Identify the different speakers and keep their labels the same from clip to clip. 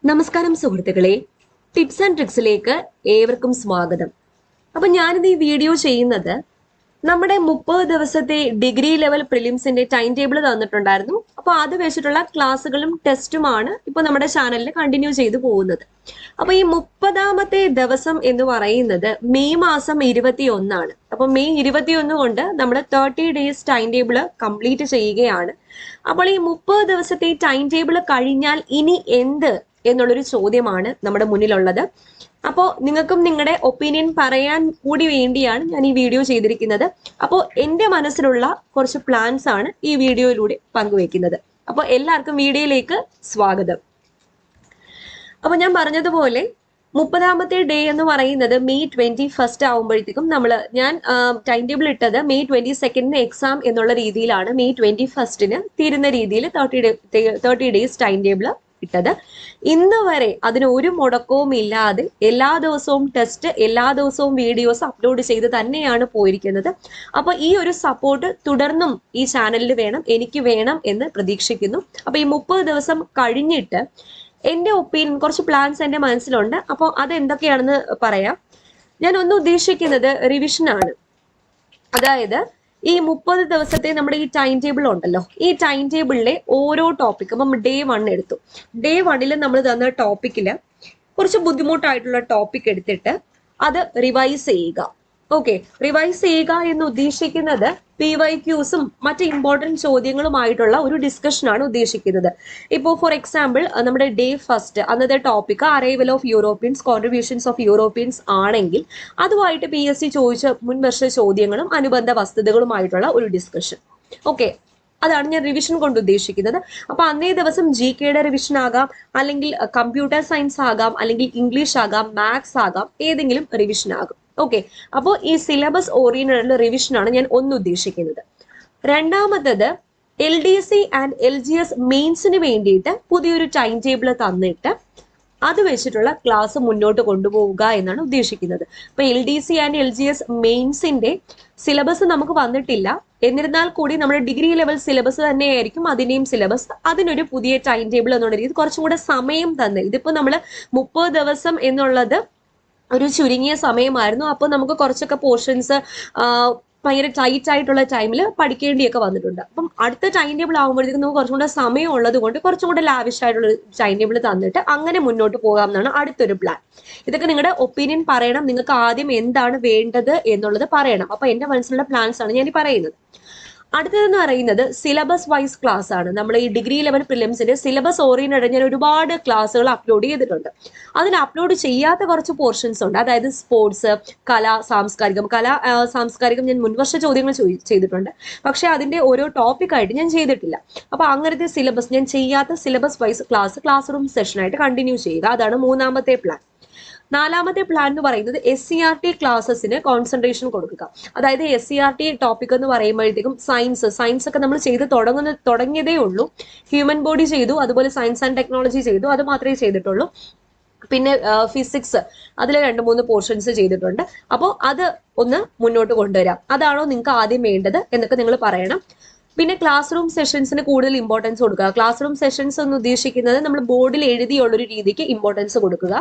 Speaker 1: നമസ്കാരം സുഹൃത്തുക്കളെ, tips and ട്രിക്സിലേക്ക് ഏവർക്കും സ്വാഗതം. അപ്പൊ ഞാനിത് ഈ വീഡിയോ ചെയ്യുന്നത് നമ്മുടെ 30 ദിവസത്തെ ഡിഗ്രി ലെവൽ പ്രിലിംസിന്റെ ടൈം ടേബിൾ തന്നിട്ടുണ്ടായിരുന്നു. അപ്പൊ അത് വെച്ചിട്ടുള്ള ക്ലാസ്സുകളും ടെസ്റ്റുമാണ് ഇപ്പൊ നമ്മുടെ ചാനലിൽ കണ്ടിന്യൂ ചെയ്തു പോകുന്നത്. അപ്പൊ ഈ 30ാമത്തെ ദിവസം എന്ന് പറയുന്നത് മെയ് മാസം 21 അപ്പൊ മെയ് 21 കൊണ്ട് നമ്മൾ 30 ഡേയ്സ് ടൈം ടേബിൾ കംപ്ലീറ്റ് ചെയ്യുകയാണ്. അപ്പോൾ ഈ 30 ദിവസത്തെ ടൈം ടേബിൾ കഴിഞ്ഞാൽ ഇനി എന്ത് എന്നുള്ളൊരു ചോദ്യമാണ് നമ്മുടെ മുന്നിലുള്ളത്. അപ്പോൾ നിങ്ങൾക്കും നിങ്ങളുടെ ഒപ്പീനിയൻ പറയാൻ കൂടി വേണ്ടിയാണ് ഞാൻ ഈ വീഡിയോ ചെയ്തിരിക്കുന്നത്. അപ്പോൾ എൻ്റെ മനസ്സിലുള്ള കുറച്ച് പ്ലാൻസ് ആണ് ഈ വീഡിയോയിലൂടെ പങ്കുവെക്കുന്നത്. അപ്പോൾ എല്ലാവർക്കും വീഡിയോയിലേക്ക് സ്വാഗതം. അപ്പോൾ ഞാൻ പറഞ്ഞതുപോലെ 30ാമത്തെ ഡേ എന്ന് പറയുന്നത് മെയ് 21 ആവുമ്പോഴത്തേക്കും ഞാൻ ടൈം ടേബിൾ ഇട്ടത് മെയ് 22 എക്സാം എന്നുള്ള രീതിയിലാണ്. മെയ് 21 തീരുന്ന രീതിയിൽ 30 ഡേയ്സ് ടൈം ടേബിൾ ഇട്ടത്. ഇന്ന് വരെ അതിന് ഒരു മുടക്കവും ഇല്ലാതെ എല്ലാ ദിവസവും ടെസ്റ്റ്, എല്ലാ ദിവസവും വീഡിയോസ് അപ്ലോഡ് ചെയ്ത് തന്നെയാണ് പോയിരിക്കുന്നത്. അപ്പൊ ഈ ഒരു സപ്പോർട്ട് തുടർന്നും ഈ ചാനലിൽ വേണം, എനിക്ക് വേണം എന്ന് പ്രതീക്ഷിക്കുന്നു. അപ്പൊ ഈ 30 ദിവസം കഴിഞ്ഞിട്ട് എൻ്റെ ഒപ്പീനിയൻ, കുറച്ച് പ്ലാൻസ് എൻ്റെ മനസ്സിലുണ്ട്. അപ്പോൾ അതെന്തൊക്കെയാണെന്ന് പറയാം. ഞാൻ ഒന്ന് ഉദ്ദേശിക്കുന്നത് റിവിഷനാണ്. അതായത് ഈ 30 ദിവസത്തെ നമ്മുടെ ഈ ടൈം ടേബിൾ ഉണ്ടല്ലോ, ഈ ടൈം ടേബിളിലെ ഓരോ ടോപ്പിക്, അപ്പം ഡേ 1 എടുത്തു. ഡേ 1 നമ്മൾ തന്ന ടോപ്പിക്കില് കുറച്ച് ബുദ്ധിമുട്ടായിട്ടുള്ള ടോപ്പിക് എടുത്തിട്ട് അത് റിവൈസ് ചെയ്യുക. ഓക്കെ, റിവൈസ് ചെയ്യുക എന്ന് ഉദ്ദേശിക്കുന്നത് PYQസും മറ്റ് ഇമ്പോർട്ടൻറ്റ് ചോദ്യങ്ങളുമായിട്ടുള്ള ഒരു ഡിസ്കഷനാണ് ഉദ്ദേശിക്കുന്നത്. ഇപ്പോൾ ഫോർ എക്സാമ്പിൾ നമ്മുടെ ഡേ 1 അന്നത്തെ topic arrival of Europeans, contributions of Europeans ആണെങ്കിൽ അതുമായിട്ട് PSC ചോദിച്ച മുൻവർഷ ചോദ്യങ്ങളും അനുബന്ധ വസ്തുതകളുമായിട്ടുള്ള ഒരു ഡിസ്കഷൻ. ഓക്കെ, അതാണ് ഞാൻ റിവിഷൻ കൊണ്ട് ഉദ്ദേശിക്കുന്നത്. അപ്പൊ അന്നേ ദിവസം GKയുടെ റിവിഷൻ ആകാം, അല്ലെങ്കിൽ കമ്പ്യൂട്ടർ സയൻസ് ആകാം, അല്ലെങ്കിൽ ഇംഗ്ലീഷ് ആകാം, മാത്സ് ആകാം, ഏതെങ്കിലും റിവിഷൻ ആകും. ഓക്കെ, അപ്പോൾ ഈ സിലബസ് ഓറിയന്റഡ് റിവിഷൻ ആണ് ഞാൻ ഒന്ന് ഉദ്ദേശിക്കുന്നത്. രണ്ടാമത്തത് LDC ആൻഡ് LGS മെയിൻസിന് വേണ്ടിയിട്ട് പുതിയൊരു ടൈം ടേബിൾ തന്നിട്ട് അത് വെച്ചിട്ടുള്ള ക്ലാസ് മുന്നോട്ട് കൊണ്ടുപോവുക എന്നാണ് ഉദ്ദേശിക്കുന്നത്. അപ്പൊ LDC ആൻഡ് LGS മെയിൻസിന്റെ സിലബസ് നമുക്ക് വന്നിട്ടില്ല. എന്നിരുന്നാൽ കൂടി നമ്മുടെ ഡിഗ്രി ലെവൽ സിലബസ് തന്നെയായിരിക്കും അതിന്റെയും സിലബസ്. അതിനൊരു പുതിയ ടൈം ടേബിൾ എന്നുള്ള രീതി കുറച്ചും കൂടെ സമയം തന്നെ. ഇതിപ്പോ നമ്മൾ 30 ദിവസം എന്നുള്ളത് ഒരു ചുരുങ്ങിയ സമയമായിരുന്നു. അപ്പോൾ നമുക്ക് കുറച്ചൊക്കെ പോർഷൻസ് ഭയങ്കര ടൈറ്റ് ആയിട്ടുള്ള ടൈമിൽ പഠിക്കേണ്ടിയൊക്കെ വന്നിട്ടുണ്ട്. അപ്പം അടുത്ത ടൈം ടേബിൾ ആകുമ്പോഴത്തേക്കും നമുക്ക് കുറച്ചും കൂടെ സമയം ഉള്ളത് കൊണ്ട് കുറച്ചും കൂടെ ലാവിഷ് ആയിട്ടുള്ള ടൈം ടേബിൾ തന്നിട്ട് അങ്ങനെ മുന്നോട്ട് പോകാം എന്നാണ് അടുത്തൊരു പ്ലാൻ. ഇതൊക്കെ നിങ്ങളുടെ ഒപ്പീനിയൻ പറയണം. നിങ്ങൾക്ക് ആദ്യം എന്താണ് വേണ്ടത് എന്നുള്ളത് പറയണം. അപ്പൊ എന്റെ മനസ്സിലുള്ള പ്ലാൻസ് ആണ് ഞാൻ ഈ പറയുന്നത്. അടുത്തതെന്ന് പറയുന്നത് സിലബസ് വൈസ് ക്ലാസ് ആണ്. നമ്മൾ ഈ ഡിഗ്രി ലെവൽ പ്രിലിംസിന്റെ സിലബസ് ഓറിയന്റഡ് ഞാൻ ഒരുപാട് ക്ലാസ്സുകൾ അപ്ലോഡ് ചെയ്തിട്ടുണ്ട്. അതിൽ അപ്ലോഡ് ചെയ്യാത്ത കുറച്ച് പോർഷൻസ് ഉണ്ട്. അതായത് സ്പോർട്സ്, സാംസ്കാരികം ഞാൻ മുൻവർഷ ചോദ്യങ്ങൾ ചെയ്തിട്ടുണ്ട്. പക്ഷെ അതിന്റെ ഓരോ ടോപ്പിക്കായിട്ട് ഞാൻ ചെയ്തിട്ടില്ല. അപ്പൊ അങ്ങനത്തെ സിലബസ് ഞാൻ ചെയ്യാത്ത സിലബസ് വൈസ് ക്ലാസ് റൂം സെഷനായിട്ട് കണ്ടിന്യൂ ചെയ്യുക. അതാണ് 3ാമത്തെ പ്ലാൻ. 4ാമത്തെ പ്ലാൻ എന്ന് പറയുന്നത് SCRT ക്ലാസ്സസിന് കോൺസെൻട്രേഷൻ കൊടുക്കുക. അതായത് SCRT ടോപ്പിക് എന്ന് പറയുമ്പോഴത്തേക്കും സയൻസ് ഒക്കെ നമ്മൾ ചെയ്ത് തുടങ്ങിയതേ ഉള്ളൂ. ഹ്യൂമൻ ബോഡി ചെയ്തു, അതുപോലെ സയൻസ് ആൻഡ് ടെക്നോളജി ചെയ്തു, അത് മാത്രമേ ചെയ്തിട്ടുള്ളൂ. പിന്നെ ഫിസിക്സ്, അതിൽ 2-3 പോർഷൻസ് ചെയ്തിട്ടുണ്ട്. അപ്പോൾ അത് ഒന്ന് മുന്നോട്ട് കൊണ്ടുവരാം. അതാണോ നിങ്ങൾക്ക് ആദ്യം വേണ്ടത് എന്നൊക്കെ നിങ്ങൾ പറയണം. പിന്നെ ക്ലാസ് റൂം സെഷൻസിന് കൂടുതൽ ഇമ്പോർട്ടൻസ് കൊടുക്കുക. ക്ലാസ് റൂം സെഷൻസ് എന്ന് ഉദ്ദേശിക്കുന്നത് നമ്മൾ ബോർഡിൽ എഴുതിയുള്ളൊരു രീതിക്ക് ഇമ്പോർട്ടൻസ് കൊടുക്കുക.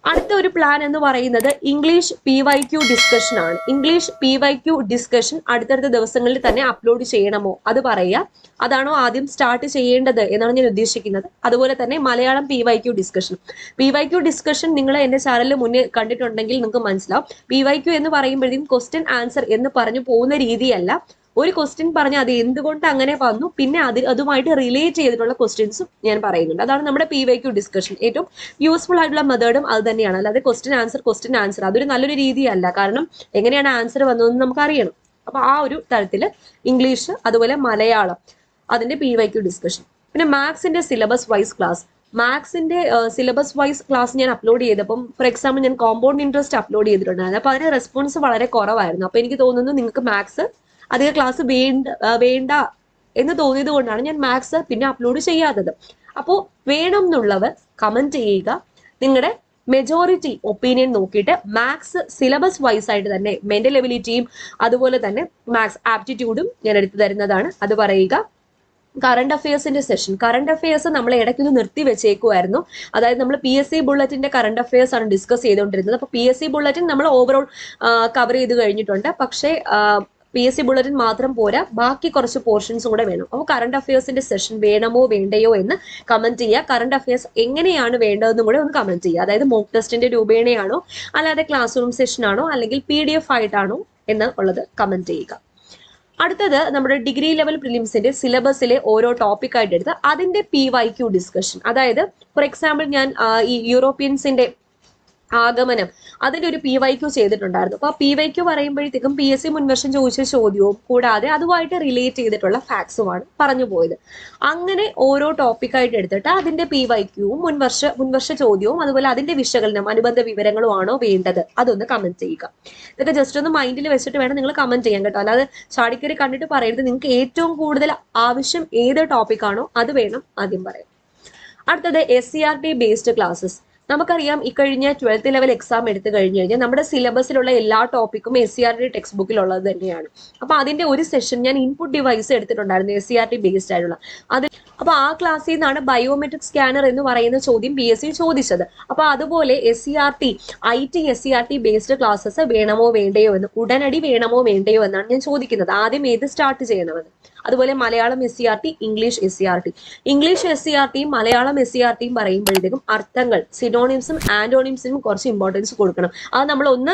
Speaker 1: അടുത്ത ഒരു പ്ലാൻ എന്ന് പറയുന്നത് ഇംഗ്ലീഷ് PYQ ഡിസ്കഷൻ ആണ്. ഇംഗ്ലീഷ് PYQ ഡിസ്കഷൻ അടുത്തടുത്ത ദിവസങ്ങളിൽ തന്നെ അപ്ലോഡ് ചെയ്യണമോ അത് പറയുക. അതാണോ ആദ്യം സ്റ്റാർട്ട് ചെയ്യേണ്ടത് എന്നാണ് ഞാൻ ഉദ്ദേശിക്കുന്നത്. അതുപോലെ തന്നെ മലയാളം PYQ ഡിസ്കഷൻ നിങ്ങൾ എൻ്റെ ചാനലിൽ മുന്നേ കണ്ടിട്ടുണ്ടെങ്കിൽ നിങ്ങൾക്ക് മനസ്സിലാവും. PYQ എന്ന് പറയുമ്പോഴത്തേക്കും ക്വസ്റ്റ്യൻ ആൻസർ എന്ന് പറഞ്ഞു പോകുന്ന രീതിയല്ല. ഒരു ക്വസ്റ്റ്യൻ പറഞ്ഞാൽ അത് എന്തുകൊണ്ട് അങ്ങനെ വന്നു, പിന്നെ അതുമായിട്ട് റിലേറ്റ് ചെയ്തിട്ടുള്ള ക്വസ്റ്റ്യൻസും ഞാൻ പറയുന്നുണ്ട്. അതാണ് നമ്മുടെ PYQ ഡിസ്കഷൻ. ഏറ്റവും യൂസ്ഫുൾ ആയിട്ടുള്ള മെത്തേഡും അത് തന്നെയാണ്. അല്ലാതെ ക്വസ്റ്റ്യൻ ആൻസർ അതൊരു നല്ലൊരു രീതിയല്ല. കാരണം എങ്ങനെയാണ് ആൻസർ വന്നതെന്ന് നമുക്ക് അറിയണം. അപ്പൊ ആ ഒരു തരത്തിൽ ഇംഗ്ലീഷ്, അതുപോലെ മലയാളം, അതിന്റെ PYQ ഡിസ്കഷൻ. പിന്നെ മാത്സിന്റെ സിലബസ് വൈസ് ക്ലാസ്. മാത്സിന്റെ സിലബസ് വൈസ് ക്ലാസ് ഞാൻ അപ്ലോഡ് ചെയ്തപ്പം, ഫോർ എക്സാമ്പിൾ ഞാൻ കോമ്പൗണ്ട് ഇൻട്രസ്റ്റ് അപ്ലോഡ് ചെയ്തിട്ടുണ്ടായിരുന്നു. അപ്പൊ അതിന് റെസ്പോൺസ് വളരെ കുറവായിരുന്നു. അപ്പൊ എനിക്ക് തോന്നുന്നു നിങ്ങൾക്ക് മാത്സ് അധികം ക്ലാസ് വേണ്ട എന്ന് തോന്നിയത് കൊണ്ടാണ് ഞാൻ മാത്സ് പിന്നെ അപ്ലോഡ് ചെയ്യാത്തത്. അപ്പോൾ വേണം എന്നുള്ളവർ കമന്റ് ചെയ്യുക. നിങ്ങളുടെ മെജോറിറ്റി ഒപ്പീനിയൻ നോക്കിയിട്ട് മാത്സ് സിലബസ് വൈസ് ആയിട്ട് തന്നെ മെന്റൽ എബിലിറ്റിയും അതുപോലെ തന്നെ മാത്സ് ആപ്റ്റിറ്റ്യൂഡും ഞാൻ എടുത്തു തരുന്നതാണ്. അത് പറയുക. കറണ്ട് അഫയേഴ്സിന്റെ സെഷൻ. കറണ്ട് അഫയേഴ്സ് നമ്മൾ ഇടയ്ക്കൊന്ന് നിർത്തി വെച്ചേക്കുമായിരുന്നു. അതായത് നമ്മൾ PSC ബുള്ളറ്റിന്റെ കറണ്ട് അഫയേഴ്സ് ആണ് ഡിസ്കസ് ചെയ്തുകൊണ്ടിരുന്നത്. അപ്പോൾ PSC ബുള്ളറ്റിൻ നമ്മൾ ഓവറോൾ കവർ ചെയ്ത് കഴിഞ്ഞിട്ടുണ്ട്. പക്ഷേ PSC ബുള്ളറ്റിൻ മാത്രം പോരാ, ബാക്കി കുറച്ച് പോർഷൻസും കൂടെ വേണം. അപ്പോൾ കറണ്ട് അഫയേഴ്സിന്റെ സെഷൻ വേണമോ വേണ്ടയോ എന്ന് കമന്റ് ചെയ്യുക. കറണ്ട് അഫയേഴ്സ് എങ്ങനെയാണ് വേണ്ടതെന്നും കൂടെ ഒന്ന് കമന്റ് ചെയ്യുക. അതായത് മോക്ക് ടെസ്റ്റിന്റെ രൂപേണയാണോ, അല്ലാതെ ക്ലാസ് റൂം സെഷൻ ആണോ, അല്ലെങ്കിൽ PDF ആയിട്ടാണോ എന്ന് ഉള്ളത് കമന്റ് ചെയ്യുക. അടുത്തത് നമ്മുടെ ഡിഗ്രി ലെവൽ പ്രിലിംസിന്റെ സിലബസിലെ ഓരോ ടോപ്പിക് ആയിട്ട് എടുത്ത് അതിന്റെ PYQ ഡിസ്കഷൻ. അതായത് ഫോർ എക്സാമ്പിൾ ഞാൻ ഈ യൂറോപ്യൻസിന്റെ ആഗമനം അതിന്റെ ഒരു PYQ ചെയ്തിട്ടുണ്ടായിരുന്നു. അപ്പൊ ആ PYQ പറയുമ്പോഴത്തേക്കും PSC മുൻവർഷം ചോദിച്ച ചോദ്യവും കൂടാതെ അതുമായിട്ട് റിലേറ്റ് ചെയ്തിട്ടുള്ള ഫാക്ട്സുമാണ് പറഞ്ഞു പോയത്. അങ്ങനെ ഓരോ ടോപ്പിക്കായിട്ട് എടുത്തിട്ട് അതിന്റെ PYQവും മുൻവർഷ ചോദ്യവും അതുപോലെ അതിന്റെ വിശകലനം അനുബന്ധ വിവരങ്ങളും ആണോ വേണ്ടത് അതൊന്ന് കമന്റ് ചെയ്യുക. ഇതൊക്കെ ജസ്റ്റ് ഒന്ന് മൈൻഡിൽ വെച്ചിട്ട് വേണം നിങ്ങൾ കമന്റ് ചെയ്യാൻ കേട്ടോ. അല്ലാതെ ചാടിക്കറി കണ്ടിട്ട് പറയരുത്. നിങ്ങൾക്ക് ഏറ്റവും കൂടുതൽ ആവശ്യം ഏത് ടോപ്പിക്കാണോ അത് വേണം ആദ്യം പറയാം. അടുത്തത് SCRT ബേസ്ഡ് ക്ലാസ്സസ്. നമുക്കറിയാം ഇക്കഴിഞ്ഞ 12th ലെവൽ എക്സാം എടുത്തു കഴിഞ്ഞു കഴിഞ്ഞാൽ നമ്മുടെ സിലബസിലുള്ള എല്ലാ ടോപ്പിക്കും SCRT ടെക്സ്റ്റ് ബുക്കിലുള്ളത് തന്നെയാണ്. അപ്പൊ അതിന്റെ ഒരു സെഷൻ ഞാൻ ഇൻപുട്ട് ഡിവൈസ് എടുത്തിട്ടുണ്ടായിരുന്നു SCRT ബേസ്ഡ് ആയിട്ടുള്ള അത്. അപ്പൊ ആ ക്ലാസ്സിൽ നിന്നാണ് ബയോമെട്രിക് സ്കാനർ എന്ന് പറയുന്ന ചോദ്യം PSC ചോദിച്ചത്. അപ്പൊ അതുപോലെ IT SCRT ബേസ്ഡ് ക്ലാസ്സസ് വേണമോ വേണ്ടയോ എന്ന്, ഉടനടി വേണമോ വേണ്ടയോ എന്നാണ് ഞാൻ ചോദിക്കുന്നത്. ആദ്യം ഏത് സ്റ്റാർട്ട് ചെയ്യണമെന്ന്. അതുപോലെ Malayalam SCRT, English SCRT. English SCRTയും മലയാളം SCRTയും പറയുമ്പോഴത്തേക്കും അർത്ഥങ്ങൾ, സിനോണിംസും ആന്റോണിംസിനും കുറച്ച് ഇമ്പോർട്ടൻസ് കൊടുക്കണം. അത് നമ്മൾ ഒന്ന്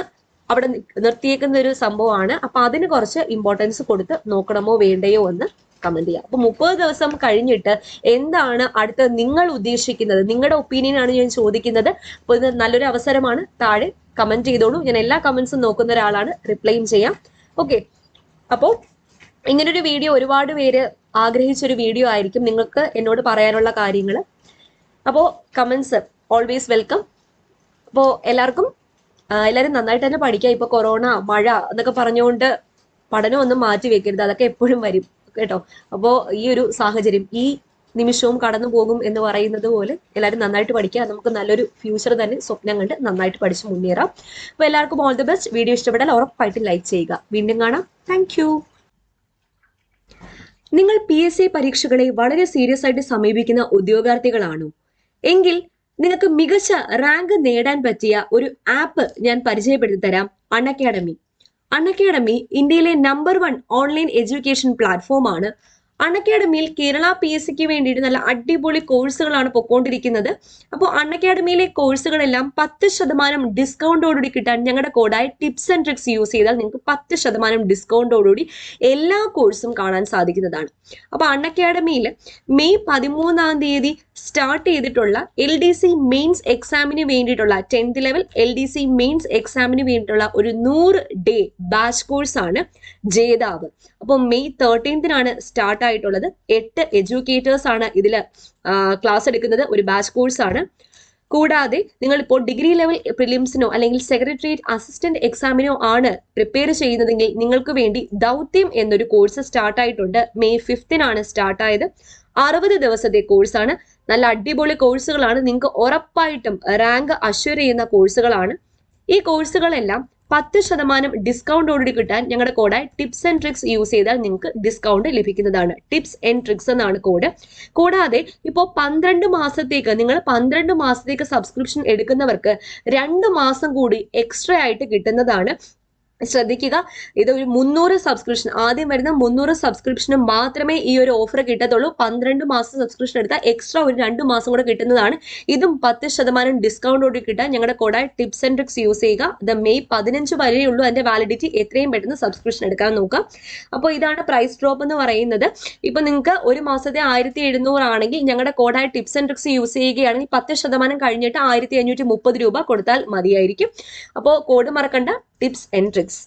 Speaker 1: അവിടെ നിർത്തിയേക്കുന്ന ഒരു സംഭവമാണ്. അപ്പൊ അതിന് കുറച്ച് ഇമ്പോർട്ടൻസ് കൊടുത്ത് നോക്കണമോ വേണ്ടയോ എന്ന് കമന്റ് ചെയ്യാം. അപ്പൊ 30 ദിവസം കഴിഞ്ഞിട്ട് എന്താണ് അടുത്ത നിങ്ങൾ ഉദ്ദേശിക്കുന്നത്, നിങ്ങളുടെ ഒപ്പീനിയൻ ആണ് ഞാൻ ചോദിക്കുന്നത്. അപ്പൊ ഇത് നല്ലൊരു അവസരമാണ്. താഴെ കമന്റ് ചെയ്തോളൂ. ഞാൻ എല്ലാ കമന്റ്സും നോക്കുന്ന ഒരാളാണ്, റിപ്ലൈയും ചെയ്യാം. ഓക്കെ, അപ്പോൾ ഇങ്ങനൊരു വീഡിയോ ഒരുപാട് പേര് ആഗ്രഹിച്ചൊരു വീഡിയോ ആയിരിക്കും. നിങ്ങൾക്ക് എന്നോട് പറയാനുള്ള കാര്യങ്ങൾ. അപ്പോൾ കമന്റ്സ് ഓൾവേസ് വെൽക്കം. അപ്പോൾ എല്ലാവരും നന്നായിട്ട് തന്നെ പഠിക്കുക. ഇപ്പൊ കൊറോണ, മഴ എന്നൊക്കെ പറഞ്ഞുകൊണ്ട് പഠനം ഒന്നും മാറ്റി വെക്കരുത്. അതൊക്കെ എപ്പോഴും വരും കേട്ടോ. അപ്പോൾ ഈ ഒരു സാഹചര്യം, ഈ നിമിഷവും കടന്നു പോകും എന്ന് പറയുന്നത് പോലെ എല്ലാവരും നന്നായിട്ട് പഠിക്കുക. നമുക്ക് നല്ലൊരു ഫ്യൂച്ചർ തന്നെ സ്വപ്നം കണ്ട് നന്നായിട്ട് പഠിച്ച് മുന്നേറാം. അപ്പോൾ എല്ലാവർക്കും ഓൾ ദി ബെസ്റ്റ്. വീഡിയോ ഇഷ്ടപ്പെട്ടാൽ ഉറപ്പായിട്ട് ലൈക്ക് ചെയ്യുക. വീണ്ടും കാണാം. Thank you. നിങ്ങൾ PSC പരീക്ഷകളെ വളരെ സീരിയസ് ആയിട്ട് സമീപിക്കുന്ന ഉദ്യോഗാർത്ഥികളാണോ? എങ്കിൽ നിങ്ങൾക്ക് മികച്ച റാങ്ക് നേടാൻ പറ്റിയ ഒരു ആപ്പ് ഞാൻ പരിചയപ്പെടുത്തി തരാം. അൺഅക്കാഡമി. അൺഅക്കാഡമി ഇന്ത്യയിലെ നമ്പർ 1 ഓൺലൈൻ എഡ്യൂക്കേഷൻ പ്ലാറ്റ്ഫോം ആണ്. അൺഅക്കാഡമിയിൽ കേരള PSCക്ക് വേണ്ടിയിട്ട് നല്ല അടിപൊളി കോഴ്സുകളാണ് പൊക്കോണ്ടിരിക്കുന്നത്. അപ്പോൾ അൺഅക്കാഡമിയിലെ കോഴ്സുകളെല്ലാം 10% ഡിസ്കൗണ്ടോടുകൂടി കിട്ടാൻ ഞങ്ങളുടെ കോഡായ ടിപ്സ് ആൻഡ് ട്രിക്സ് യൂസ് ചെയ്താൽ നിങ്ങൾക്ക് 10% ഡിസ്കൗണ്ടോടുകൂടി എല്ലാ കോഴ്സും കാണാൻ സാധിക്കുന്നതാണ്. അപ്പോൾ അൺഅക്കാഡമിയിൽ മെയ് 13 സ്റ്റാർട്ട് ചെയ്തിട്ടുള്ള LDC മെയിൻസ് എക്സാമിന് വേണ്ടിയിട്ടുള്ള 10th ലെവൽ LDC മെയിൻസ് എക്സാമിന് വേണ്ടിയിട്ടുള്ള ഒരു 100 ഡേ ബാച്ച് കോഴ്സാണ് ജേതാവ്. അപ്പോൾ മെയ് 13 സ്റ്റാർട്ട് ആയിട്ടുള്ളത്. 8 എഡ്യൂക്കേറ്റേഴ്സ് ആണ് ഇതിൽ ക്ലാസ് എടുക്കുന്നത്. ഒരു ബാച്ച് കോഴ്സാണ്. കൂടാതെ നിങ്ങൾ ഇപ്പോൾ ഡിഗ്രി ലെവൽ പ്രിലിംസിനോ അല്ലെങ്കിൽ സെക്രട്ടേറിയറ്റ് അസിസ്റ്റന്റ് എക്സാമിനോ ആണ് പ്രിപ്പയർ ചെയ്യുന്നതെങ്കിൽ നിങ്ങൾക്ക് വേണ്ടി ദൗത്യം എന്നൊരു കോഴ്സ് സ്റ്റാർട്ട് ആയിട്ടുണ്ട്. മെയ് 5 സ്റ്റാർട്ട് ആയത്. 60 ദിവസത്തെ കോഴ്സാണ്. നല്ല അടിപൊളി കോഴ്സുകളാണ്. നിങ്ങൾക്ക് ഉറപ്പായിട്ടും റാങ്ക് അഷ്വർ ചെയ്യുന്ന കോഴ്സുകളാണ്. ഈ കോഴ്സുകളെല്ലാം 10% ഡിസ്കൗണ്ടോടുകൂടി കിട്ടാൻ ഞങ്ങളുടെ കോഡായ ടിപ്സ് ആൻഡ് ട്രിക്സ് യൂസ് ചെയ്താൽ നിങ്ങൾക്ക് ഡിസ്കൗണ്ട് ലഭിക്കുന്നതാണ്. ടിപ്സ് ആൻഡ് ട്രിക്സ് എന്നാണ് കോഡ്. കൂടാതെ ഇപ്പോൾ 12 മാസത്തേക്ക് നിങ്ങൾ 12 മാസത്തേക്ക് സബ്സ്ക്രിപ്ഷൻ എടുക്കുന്നവർക്ക് 2 മാസം കൂടി എക്സ്ട്രാ ആയിട്ട് കിട്ടുന്നതാണ്. ശ്രദ്ധിക്കുക, ഇതൊരു 300 സബ്സ്ക്രിപ്ഷൻ, ആദ്യം വരുന്ന 300 സബ്സ്ക്രിപ്ഷന് മാത്രമേ ഈ ഒരു ഓഫർ കിട്ടത്തുള്ളൂ. 12 മാസം സബ്സ്ക്രിപ്ഷൻ എടുത്താൽ എക്സ്ട്രാ ഒരു 2 മാസം കൂടെ കിട്ടുന്നതാണ്. ഇതും 10% ഡിസ്കൗണ്ടോട് കിട്ടാൻ ഞങ്ങളുടെ കോഡായ ടിപ്സ് ആൻഡ് ട്രിക്സ് യൂസ് ചെയ്യുക. ഇത് മെയ് 15 വരെയുള്ളൂ അതിന്റെ വാലിഡിറ്റി. എത്രയും പെട്ടെന്ന് സബ്സ്ക്രിപ്ഷൻ എടുക്കാൻ നോക്കാം. അപ്പോൾ ഇതാണ് പ്രൈസ് ഡ്രോപ്പ് എന്ന് പറയുന്നത്. ഇപ്പൊ നിങ്ങൾക്ക് ഒരു മാസത്തെ 1700 ആണെങ്കിൽ ഞങ്ങളുടെ കോഡായ ടിപ്സ് ആൻഡ് ട്രിക്സ് യൂസ് ചെയ്യുകയാണെങ്കിൽ 10% കഴിഞ്ഞിട്ട് 1530 രൂപ കൊടുത്താൽ മതിയായിരിക്കും. അപ്പോൾ കോഡ് മറക്കണ്ട, ടിപ്സ് ആൻഡ് ട്രിക്സ്.